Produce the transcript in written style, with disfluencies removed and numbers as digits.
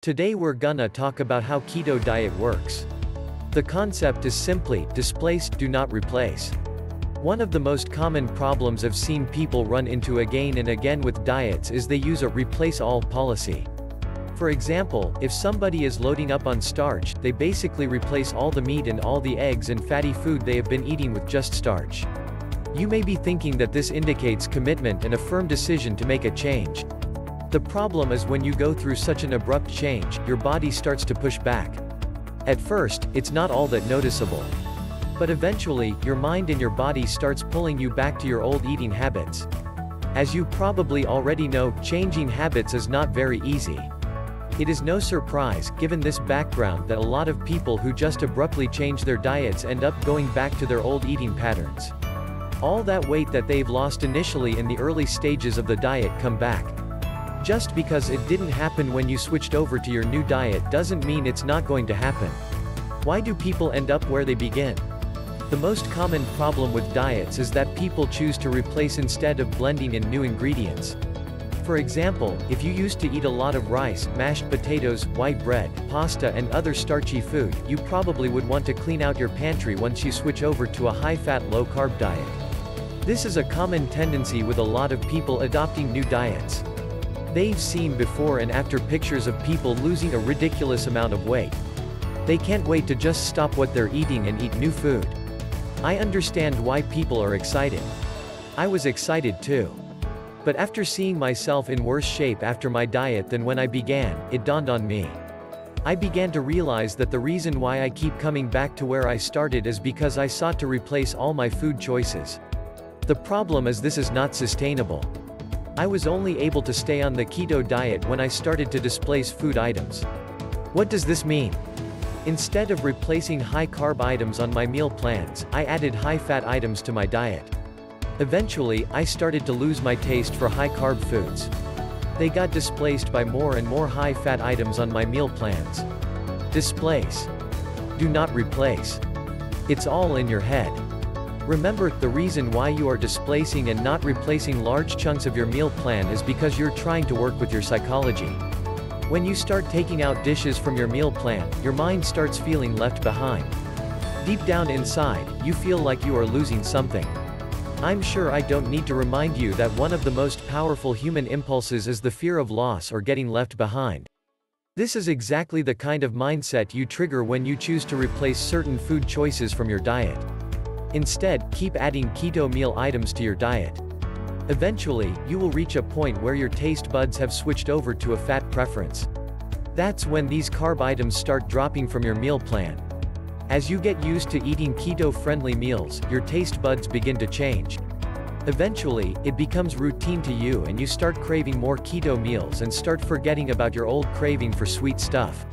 Today we're gonna talk about how keto diet works. The concept is simply, displace, do not replace. One of the most common problems I've seen people run into again and again with diets is they use a replace all policy. For example, if somebody is loading up on starch, they basically replace all the meat and all the eggs and fatty food they have been eating with just starch. You may be thinking that this indicates commitment and a firm decision to make a change. The problem is when you go through such an abrupt change, your body starts to push back. At first, it's not all that noticeable. But eventually, your mind and your body starts pulling you back to your old eating habits. As you probably already know, changing habits is not very easy. It is no surprise, given this background, that a lot of people who just abruptly change their diets end up going back to their old eating patterns. All that weight that they've lost initially in the early stages of the diet come back. Just because it didn't happen when you switched over to your new diet doesn't mean it's not going to happen. Why do people end up where they begin? The most common problem with diets is that people choose to replace instead of blending in new ingredients. For example, if you used to eat a lot of rice, mashed potatoes, white bread, pasta and other starchy food, you probably would want to clean out your pantry once you switch over to a high-fat, low-carb diet. This is a common tendency with a lot of people adopting new diets. They've seen before and after pictures of people losing a ridiculous amount of weight. They can't wait to just stop what they're eating and eat new food. I understand why people are excited. I was excited too. But after seeing myself in worse shape after my diet than when I began, it dawned on me. I began to realize that the reason why I keep coming back to where I started is because I sought to replace all my food choices. The problem is this is not sustainable. I was only able to stay on the keto diet when I started to displace food items. What does this mean? Instead of replacing high-carb items on my meal plans, I added high-fat items to my diet. Eventually, I started to lose my taste for high-carb foods. They got displaced by more and more high-fat items on my meal plans. Displace. Do not replace. It's all in your head. Remember, the reason why you are displacing and not replacing large chunks of your meal plan is because you're trying to work with your psychology. When you start taking out dishes from your meal plan, your mind starts feeling left behind. Deep down inside, you feel like you are losing something. I'm sure I don't need to remind you that one of the most powerful human impulses is the fear of loss or getting left behind. This is exactly the kind of mindset you trigger when you choose to replace certain food choices from your diet. Instead, keep adding keto meal items to your diet. Eventually, you will reach a point where your taste buds have switched over to a fat preference. That's when these carb items start dropping from your meal plan. As you get used to eating keto-friendly meals, your taste buds begin to change. Eventually, it becomes routine to you and you start craving more keto meals and start forgetting about your old craving for sweet stuff.